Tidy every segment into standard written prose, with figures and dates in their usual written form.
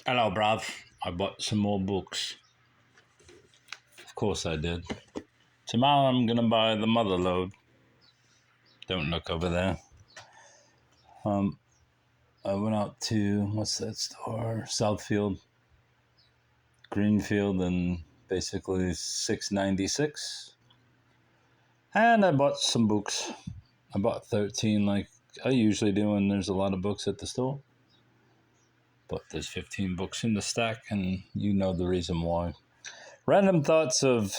Hello, bruv. I bought some more books. Of course I did. Tomorrow I'm gonna buy the Mother Lode. Don't look over there. I went out to what's that store? Southfield, Greenfield, and basically 696. And I bought some books. I bought 13, like I usually do when there's a lot of books at the store. But there's 15 books in the stack, and you know the reason why. Random thoughts of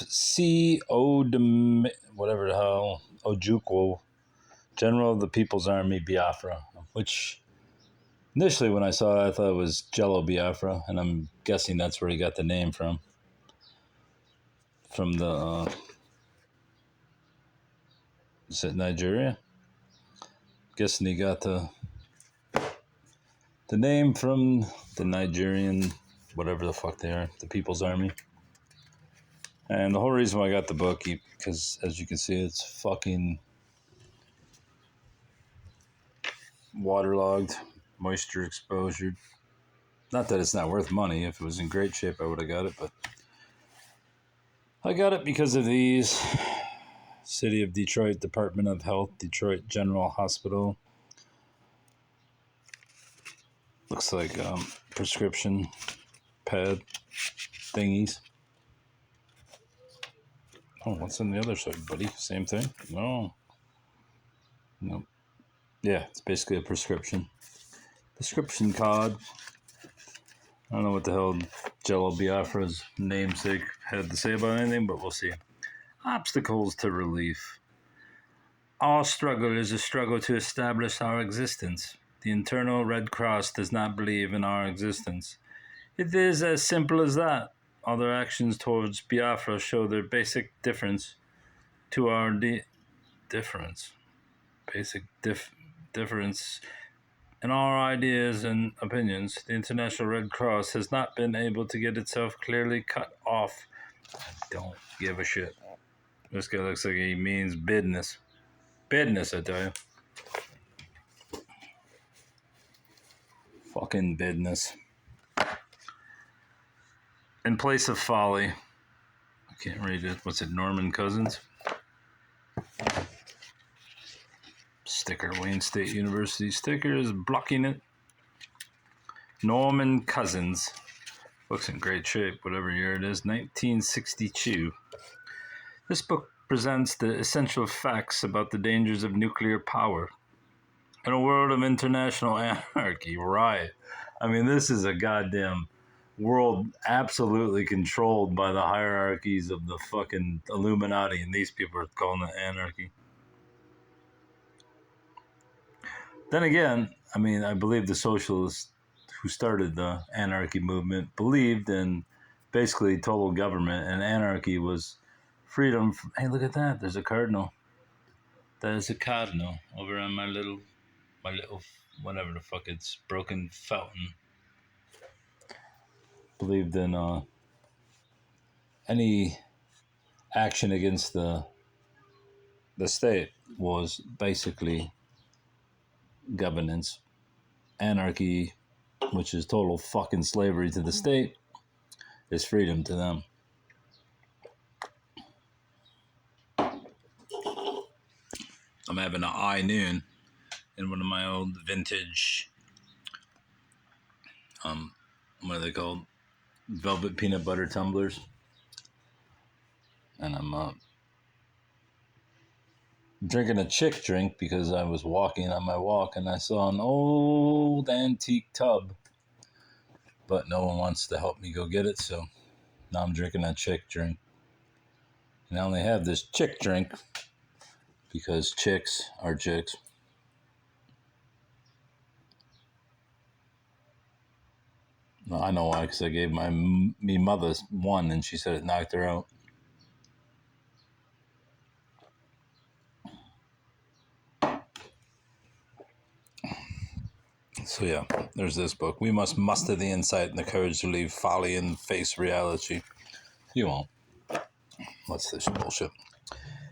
whatever the hell, Ojukwu, General of the People's Army Biafra, which initially when I saw it, I thought it was Jello Biafra, and I'm guessing that's where he got the name from. From the, is it Nigeria? Guessing he got the name from the Nigerian, whatever the fuck they are, the People's Army. And the whole reason why I got the book, because as you can see, it's fucking waterlogged, moisture exposure. Not that it's not worth money. If it was in great shape, I would have got it, but I got it because of these. City of Detroit, Department of Health, Detroit General Hospital. Looks like prescription pad thingies. Oh, what's on the other side, buddy? Same thing? No. Nope. Yeah, it's basically a prescription card. I don't know what the hell Jello Biafra's namesake had to say about anything, but we'll see. Obstacles to relief. Our struggle is a struggle to establish our existence. The Internal Red Cross does not believe in our existence. It is as simple as that. Other actions towards Biafra show their basic difference to our difference in our ideas and opinions. The International Red Cross has not been able to get itself clearly cut off. I don't give a shit. This guy looks like he means business. Business, I tell you. Fucking business. In place of folly. I can't read it. What's it, Norman Cousins? Sticker, Wayne State University sticker is blocking it. Norman Cousins. Looks in great shape, whatever year it is. 1962. This book presents the essential facts about the dangers of nuclear power. In a world of international anarchy, right? I mean, this is a goddamn world absolutely controlled by the hierarchies of the fucking Illuminati, and these people are calling it anarchy. Then again, I mean, I believe the socialists who started the anarchy movement believed in basically total government, and anarchy was freedom. Hey, look at that. There's a cardinal. That is a cardinal over on my little, whatever the fuck it's, broken fountain. Believed in any action against the state was basically governance. Anarchy, which is total fucking slavery to the state, is freedom to them. I'm having an eye noon in one of my old vintage, what are they called? Velvet peanut butter tumblers. And I'm drinking a chick drink because I was walking on my walk and I saw an old antique tub, but no one wants to help me go get it, so now I'm drinking a chick drink. And I only have this chick drink because chicks are chicks. Well, I know why, because I gave me mother one and she said it knocked her out. So yeah, there's this book. We must muster the insight and the courage to leave folly and face reality. You won't. What's this bullshit?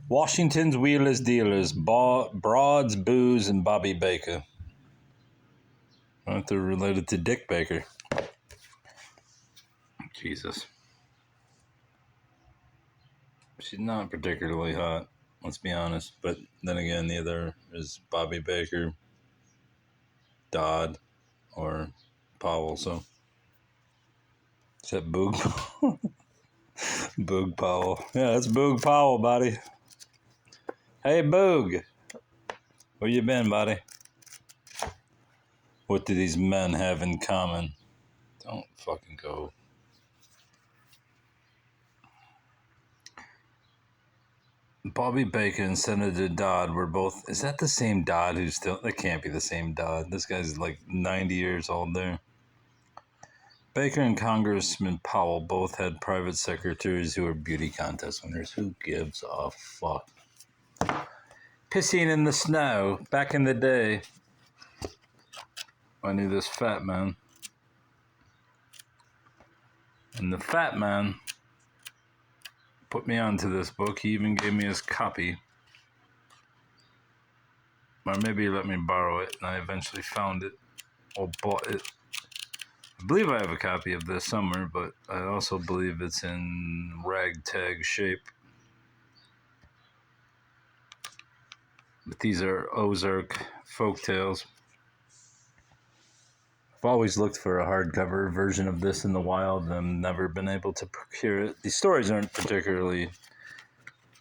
Washington's Wheelers Dealers, Broads, Booze, and Bobby Baker. Aren't they related to Dick Baker? Jesus. She's not particularly hot, let's be honest. But then again, neither is Bobby Baker, Dodd, or Powell. So is that Boog? Boog Powell. Yeah, that's Boog Powell, buddy. Hey, Boog. Where you been, buddy? What do these men have in common? Don't fucking go. Bobby Baker and Senator Dodd were both. Is that the same Dodd who's still. That can't be the same Dodd. This guy's like 90 years old there. Baker and Congressman Powell both had private secretaries who were beauty contest winners. Who gives a fuck? Pissing in the snow. Back in the day, I knew this fat man. And the fat man put me onto this book. He even gave me his copy. Or maybe he let me borrow it, and I eventually found it or bought it. I believe I have a copy of this somewhere, but I also believe it's in ragtag shape. But these are Ozark folktales. I've always looked for a hardcover version of this in the wild, and I've never been able to procure it. These stories aren't particularly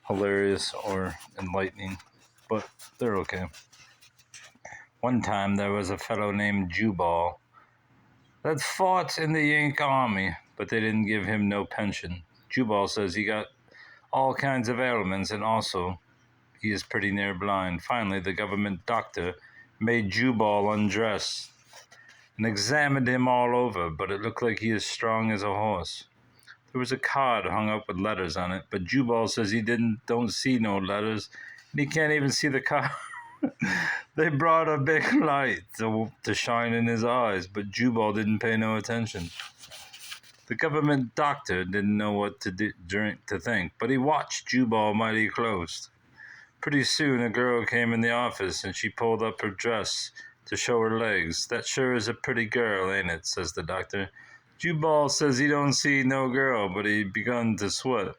hilarious or enlightening, but they're okay. One time there was a fellow named Jubal that fought in the Yank army, but they didn't give him no pension. Jubal says he got all kinds of ailments, and also he is pretty near blind. Finally, the government doctor made Jubal undress and examined him all over, but it looked like he is strong as a horse. There was a card hung up with letters on it, but Jubal says he don't see no letters, and he can't even see the card. They brought a big light to shine in his eyes, but Jubal didn't pay no attention. The government doctor didn't know what to think, but he watched Jubal mighty close. Pretty soon a girl came in the office, and she pulled up her dress to show her legs. That sure is a pretty girl, ain't it? Says the doctor. Jubal says he don't see no girl, but he begun to sweat.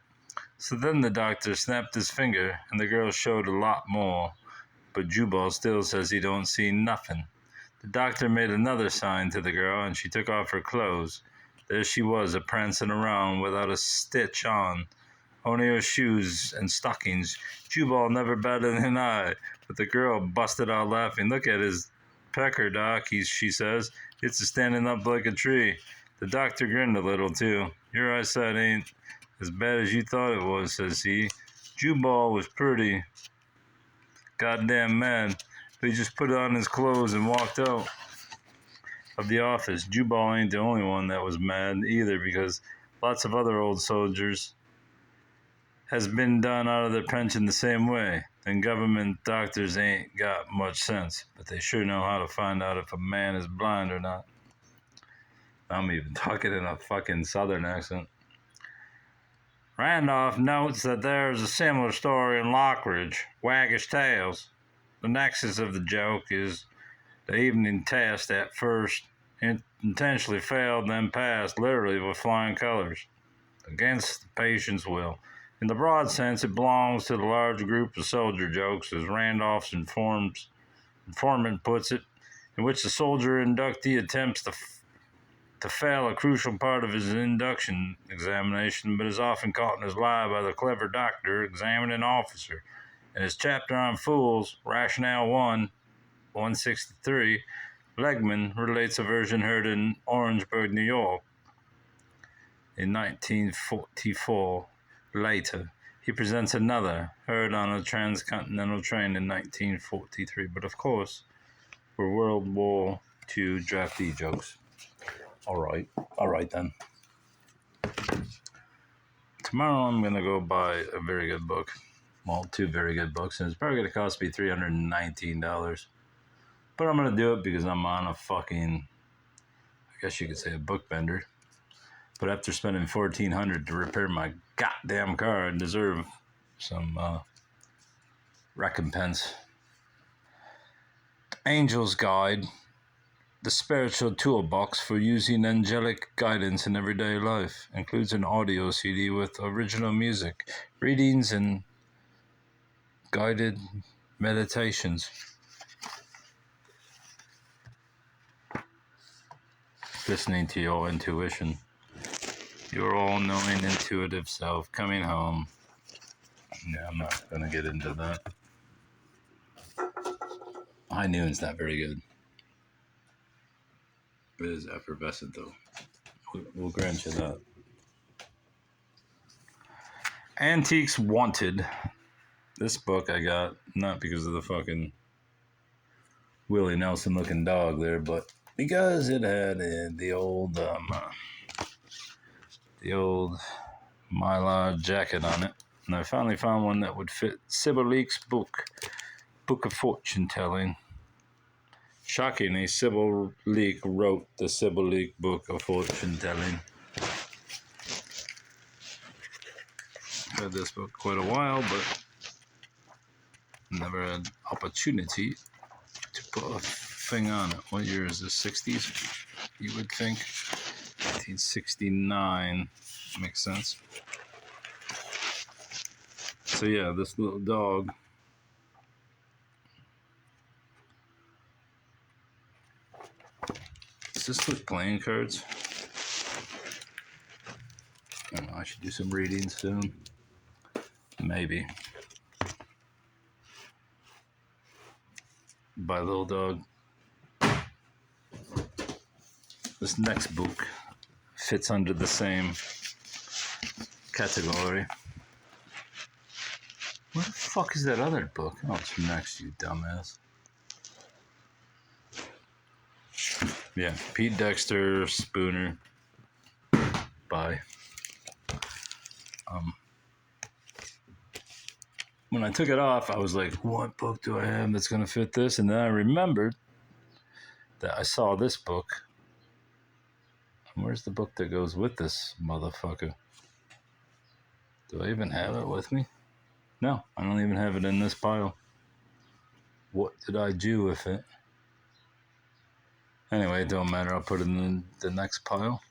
So then the doctor snapped his finger, and the girl showed a lot more. But Jubal still says he don't see nothing. The doctor made another sign to the girl, and she took off her clothes. There she was, a-prancing around without a stitch on, only her shoes and stockings. Jubal never batted an eye, but the girl busted out laughing. Look at his pecker, Doc, she says. It's standing up like a tree. The doctor grinned a little, too. Your eyesight ain't as bad as you thought it was, says he. Jubal was pretty goddamn mad, but he just put on his clothes and walked out of the office. Jubal ain't the only one that was mad either, because lots of other old soldiers has been done out of their pension the same way. And government doctors ain't got much sense, but they sure know how to find out if a man is blind or not. I'm even talking in a fucking southern accent. Randolph notes that there is a similar story in Lockridge, Waggish Tales. The nexus of the joke is the evening test at first intentionally failed, then passed literally with flying colors, against the patient's will. In the broad sense, it belongs to the large group of soldier jokes, as Randolph's informant puts it, in which the soldier inductee attempts to fail a crucial part of his induction examination, but is often caught in his lie by the clever doctor, examining officer. In his chapter on fools, Rationale 1, 163, Legman relates a version heard in Orangeburg, New York in 1944. Later, he presents another, heard on a transcontinental train in 1943. But of course, we're World War II draftee jokes. All right then. Tomorrow I'm going to go buy a very good book. Well, two very good books, and it's probably going to cost me $319. But I'm going to do it because I'm on a fucking, I guess you could say, a book bender. But after spending $1,400 to repair my goddamn car, I deserve some recompense. Angel's Guide The spiritual toolbox for using angelic guidance in everyday life includes an audio CD with original music, readings, and guided meditations. Listening to your intuition. Your all-knowing intuitive self coming home. Yeah, I'm not going to get into that. High noon's not very good. It is effervescent, though. We'll grant you that. Antiques Wanted. This book I got not because of the fucking Willie Nelson looking dog there, but because it had the old Mylar jacket on it. And I finally found one that would fit Sybil Leek's book of Fortune Telling. Shockingly, Sybil Leek wrote the Sybil Leek Book of Fortune Telling. I've had this book quite a while, but never had opportunity to put a thing on it. What year is this? 60s? You would think. 1969. Makes sense. So yeah, this little dog. Does this look playing cards? I don't know, I should do some reading soon. Maybe. By Little Dog. This next book fits under the same category. Where the fuck is that other book? Oh, it's next, you dumbass. Yeah, Pete Dexter, Spooner. Bye. When I took it off, I was like, what book do I have that's going to fit this? And then I remembered that I saw this book. Where's the book that goes with this motherfucker? Do I even have it with me? No, I don't even have it in this pile. What did I do with it? Anyway, it don't matter. I'll put it in the next pile.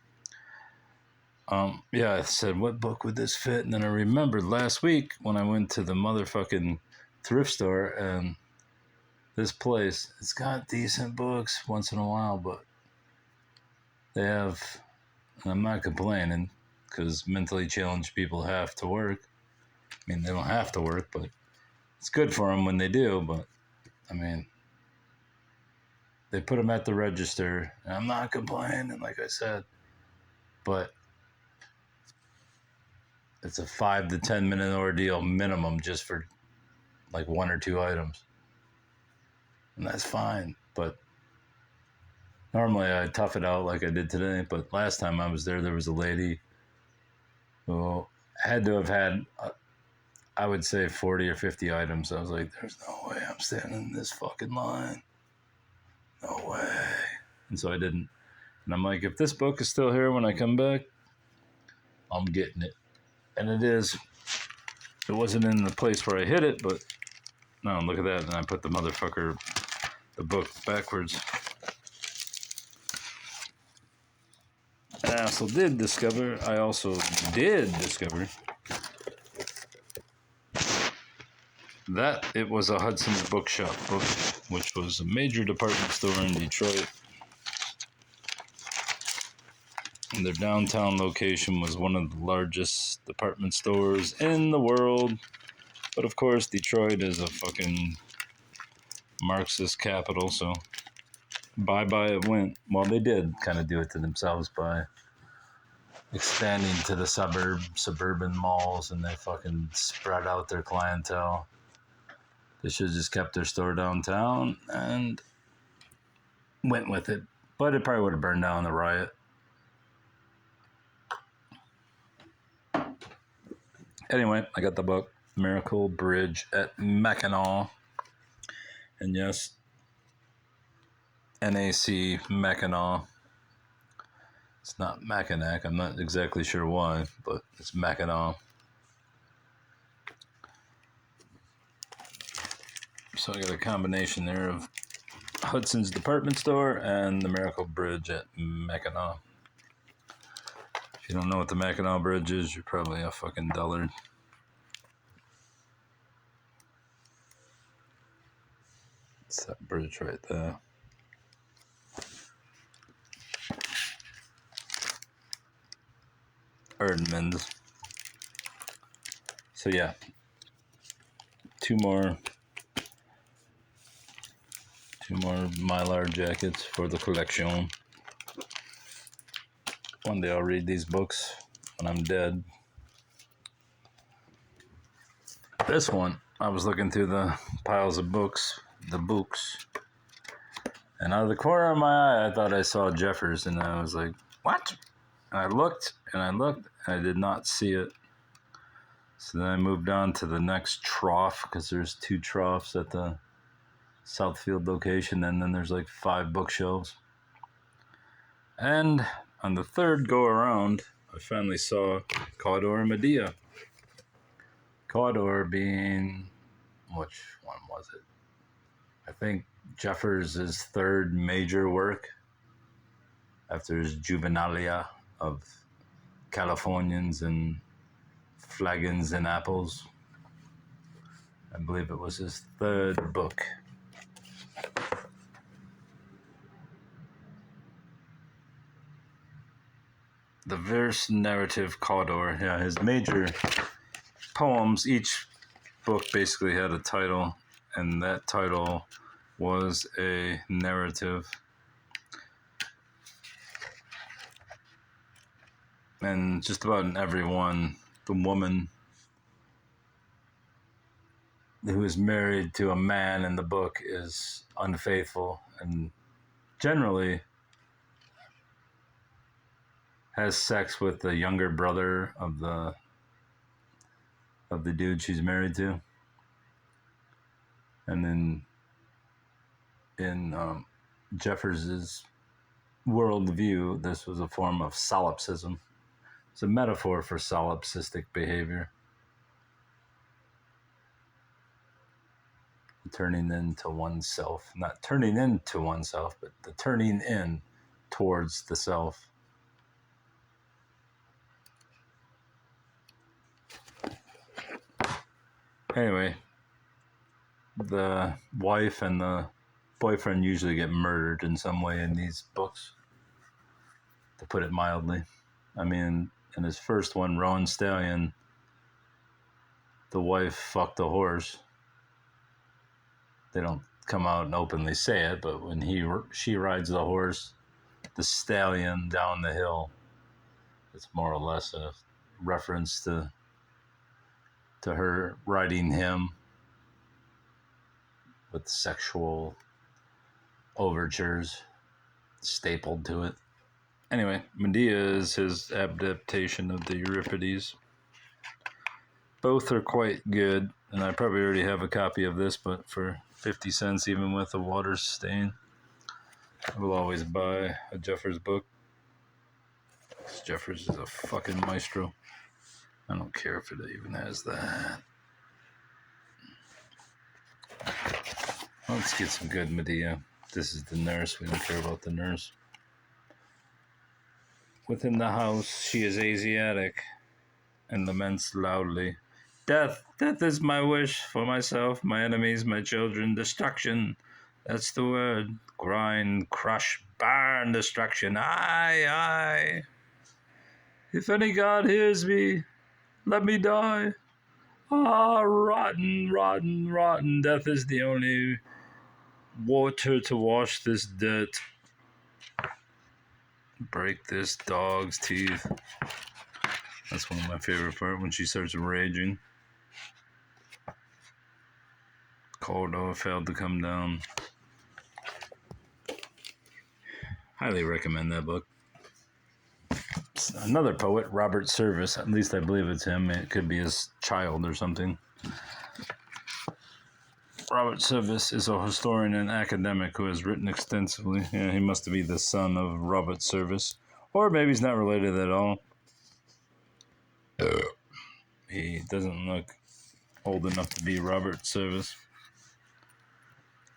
Yeah, I said, what book would this fit? And then I remembered last week when I went to the motherfucking thrift store and this place, it's got decent books once in a while, but they have, and I'm not complaining because mentally challenged people have to work. I mean, they don't have to work, but it's good for them when they do, but I mean, they put them at the register, and I'm not complaining, like I said, but it's a 5 to 10 minute ordeal minimum just for like 1 or 2 items. And that's fine. But normally I tough it out like I did today. But last time I was there was a lady who had to have had, I would say 40 or 50 items. I was like, there's no way I'm standing in this fucking line. No way. And so I didn't. And I'm like, if this book is still here when I come back, I'm getting it. And it is. It wasn't in the place where I hid it, but no, look at that. And I put the book backwards. And I also did discover that it was a Hudson's Bookshop book, which was a major department store in Detroit. And their downtown location was one of the largest department stores in the world. But of course, Detroit is a fucking Marxist capital, so bye-bye it went. Well, they did kind of do it to themselves by expanding to the suburban malls, and they fucking spread out their clientele. They should have just kept their store downtown and went with it. But it probably would have burned down the riot. Anyway, I got the book, Miracle Bridge at Mackinac. And yes, NAC Mackinac. It's not Mackinac. I'm not exactly sure why, but it's Mackinac. So I got a combination there of Hudson's Department Store and the Miracle Bridge at Mackinac. If you don't know what the Mackinac Bridge is, you're probably a fucking dullard. It's that bridge right there. Erdmans. So yeah, two more Mylar jackets for the collection. One day I'll read these books when I'm dead. This one, I was looking through the piles of books, and out of the corner of my eye, I thought I saw Jeffers, and I was like, what? And I looked, and I did not see it. So then I moved on to the next trough, because there's 2 troughs at the Southfield location, and then there's like 5 bookshelves. And on the third go around, I finally saw Cawdor and Medea. Cawdor being, which one was it? I think Jeffers' third major work after his Juvenalia of Californians and Flagons and Apples. I believe it was his third book. The verse narrative Cawdor, yeah, his major poems, each book basically had a title, and that title was a narrative. And just about in every one, the woman who is married to a man in the book is unfaithful and generally has sex with the younger brother of the dude she's married to. And then in Jeffers' worldview, this was a form of solipsism. It's a metaphor for solipsistic behavior. Turning into oneself. Not turning into oneself, but the turning in towards the self. Anyway, the wife and the boyfriend usually get murdered in some way in these books, to put it mildly. I mean, in his first one, Roan Stallion, the wife fucked a horse. They don't come out and openly say it, but when she rides the horse, the stallion down the hill, it's more or less a reference to her riding him with sexual overtures stapled to it. Anyway, Medea is his adaptation of the Euripides. Both are quite good, and I probably already have a copy of this, but for 50 cents, even with a water stain, I will always buy a Jeffers book. Jeffers is a fucking maestro. I don't care if it even has that. Let's get some good Medea. This is the nurse. We don't care about the nurse. Within the house, she is Asiatic and laments loudly. Death, death is my wish for myself, my enemies, my children. Destruction, that's the word. Grind, crush, burn, destruction. Aye, aye. If any god hears me, let me die. Ah, rotten, rotten, rotten. Death is the only water to wash this dirt. Break this dog's teeth. That's one of my favorite parts, when she starts raging. Cawdor failed to come down. Highly recommend that book. Another poet, Robert Service, at least I believe it's him. It could be his child or something. Robert Service is a historian and academic who has written extensively. Yeah, he must be the son of Robert Service. Or maybe he's not related at all. He doesn't look old enough to be Robert Service.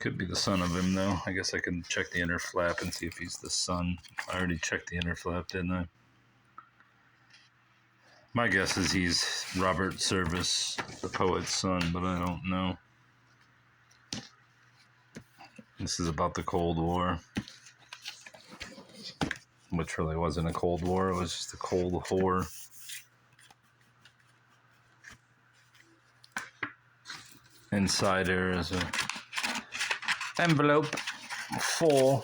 Could be the son of him, though. I guess I can check the inner flap and see if he's the son. I already checked the inner flap, didn't I? My guess is he's Robert Service, the poet's son, but I don't know. This is about the Cold War, which really wasn't a Cold War. It was just a cold whore. Inside there is an envelope for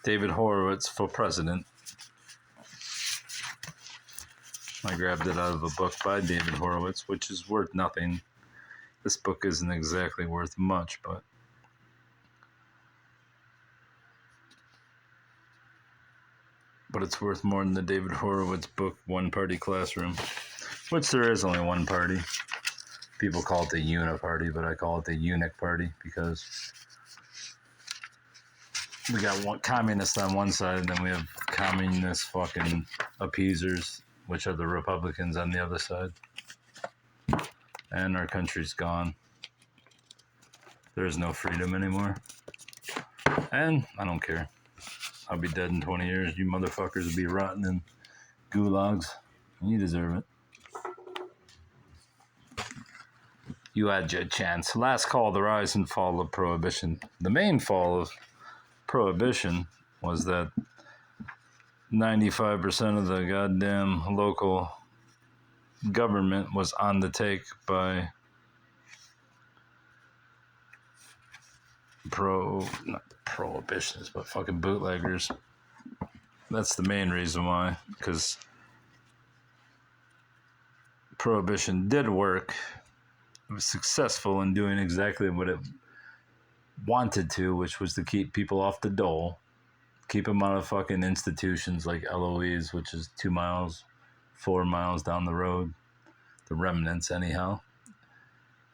David Horowitz for president. I grabbed it out of a book by David Horowitz, which is worth nothing. This book isn't exactly worth much, but it's worth more than the David Horowitz book, One Party Classroom, which there is only one party. People call it the Uniparty, but I call it the Eunuch Party because we got one communist on one side, and then we have communist fucking appeasers, which are the Republicans on the other side. And our country's gone. There's no freedom anymore. And I don't care. I'll be dead in 20 years. You motherfuckers will be rotting in gulags. You deserve it. You had your chance. Last call, the rise and fall of Prohibition. The main fall of Prohibition was that 95% of the goddamn local government was on the take by not prohibitionists, but fucking bootleggers. That's the main reason why, because Prohibition did work. It was successful in doing exactly what it wanted to, which was to keep people off the dole, keep them out of fucking institutions like LOEs, which is 2 miles, 4 miles down the road, the remnants anyhow.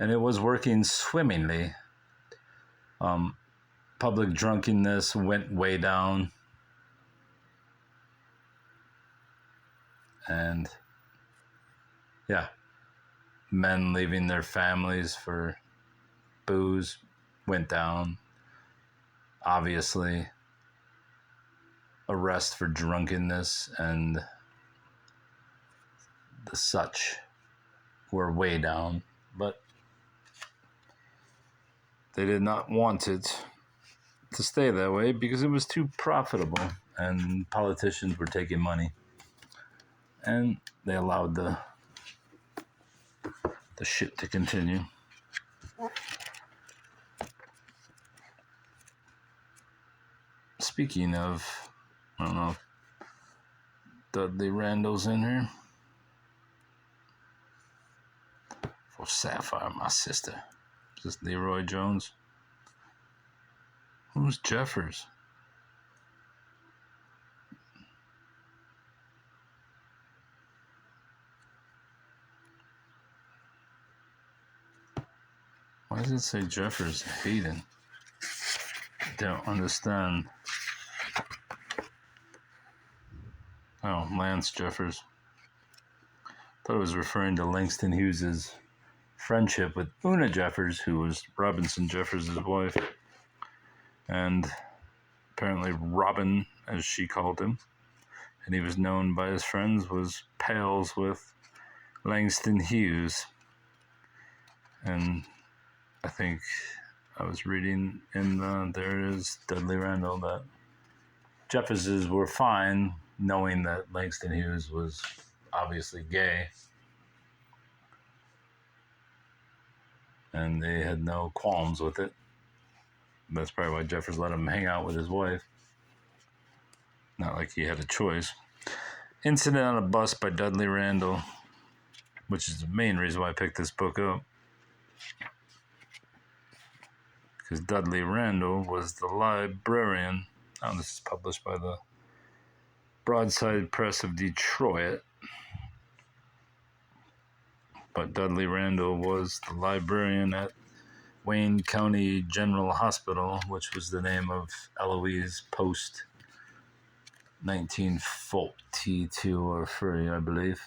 And it was working swimmingly. Public drunkenness went way down. And yeah, men leaving their families for booze went down. Obviously, arrest for drunkenness and the such were way down, but they did not want it to stay that way because it was too profitable and politicians were taking money, and they allowed the shit to continue. Speaking of, I don't know if Dudley Randall's in here. For Sapphire, my sister. Is this Leroy Jones? Who's Jeffers? Why does it say Jeffers Hayden? I don't understand. Oh, Lance Jeffers. Thought it was referring to Langston Hughes' friendship with Una Jeffers, who was Robinson Jeffers' wife. And apparently Robin, as she called him, and he was known by his friends, was pals with Langston Hughes. And I think I was reading in there is Dudley Randall that Jefferses were fine knowing that Langston Hughes was obviously gay. And they had no qualms with it. That's probably why Jeffers let him hang out with his wife. Not like he had a choice. Incident on a Bus by Dudley Randall, which is the main reason why I picked this book up. Because Dudley Randall was the librarian. Oh, this is published by the Broadside Press of Detroit. But Dudley Randall was the librarian at Wayne County General Hospital, which was the name of Eloise post 1942 or 3, I believe.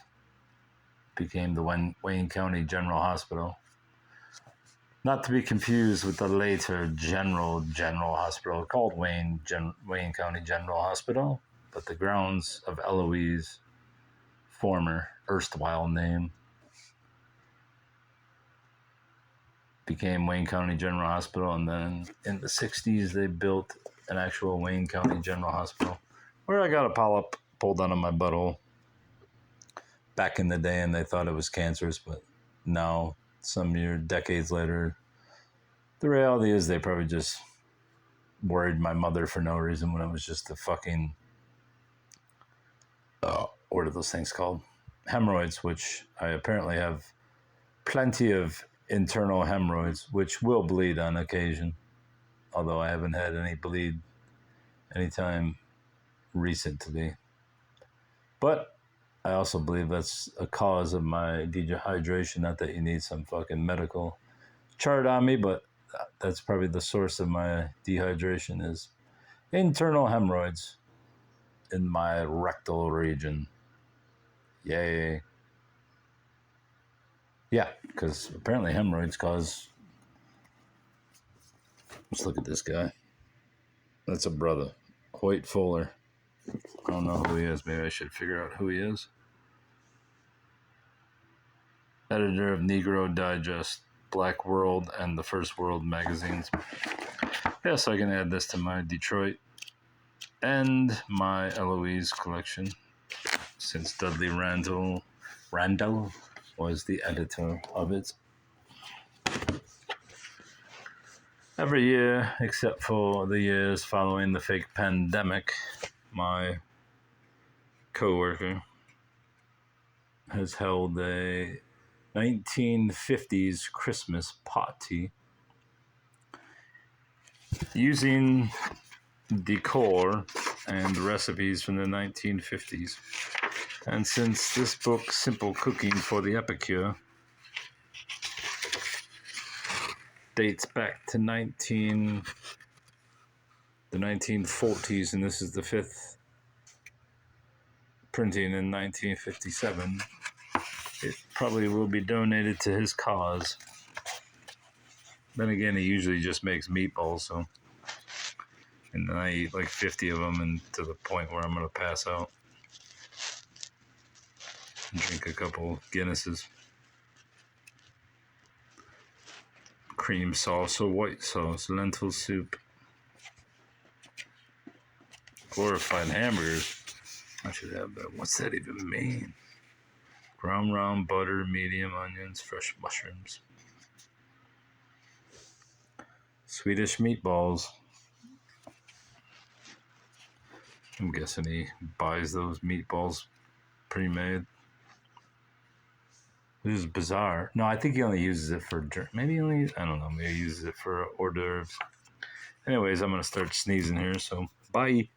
Became the Wayne County General Hospital. Not to be confused with the later General Hospital called Wayne County General Hospital, but the grounds of Eloise' former erstwhile name became Wayne County General Hospital, and then in the 60s they built an actual Wayne County General Hospital where I got a polyp pulled out of my butthole back in the day, and they thought it was cancerous, but now, decades later, the reality is they probably just worried my mother for no reason when it was just a fucking, what are those things called? Hemorrhoids, which I apparently have plenty of internal hemorrhoids, which will bleed on occasion, although I haven't had any bleed anytime recently. But I also believe that's a cause of my dehydration. Not that you need some fucking medical chart on me, but that's probably the source of my dehydration is internal hemorrhoids in my rectal region. Yay. Yeah, because apparently hemorrhoids cause... Let's look at this guy. That's a brother. Hoyt Fuller. I don't know who he is. Maybe I should figure out who he is. Editor of Negro Digest, Black World, and the First World magazines. Yes, I can add this to my Detroit and my Eloise collection, since Dudley Randall was the editor of it. Every year, except for the years following the fake pandemic, my coworker has held a 1950s Christmas party using decor and recipes from the 1950s. And since this book, Simple Cooking for the Epicure, dates back to the 1940s, and this is the fifth printing in 1957, it probably will be donated to his cause. Then again, he usually just makes meatballs, so, and then I eat like 50 of them, and to the point where I'm going to pass out and drink a couple Guinnesses. Cream sauce or white sauce, lentil soup, glorified hamburgers. I should have that. What's that even mean? Ground round butter, medium onions, fresh mushrooms. Swedish meatballs. I'm guessing he buys those meatballs pre-made. This is bizarre. No, I think he only uses it for... Maybe I don't know. Maybe he uses it for hors d'oeuvres. Anyways, I'm going to start sneezing here, so bye.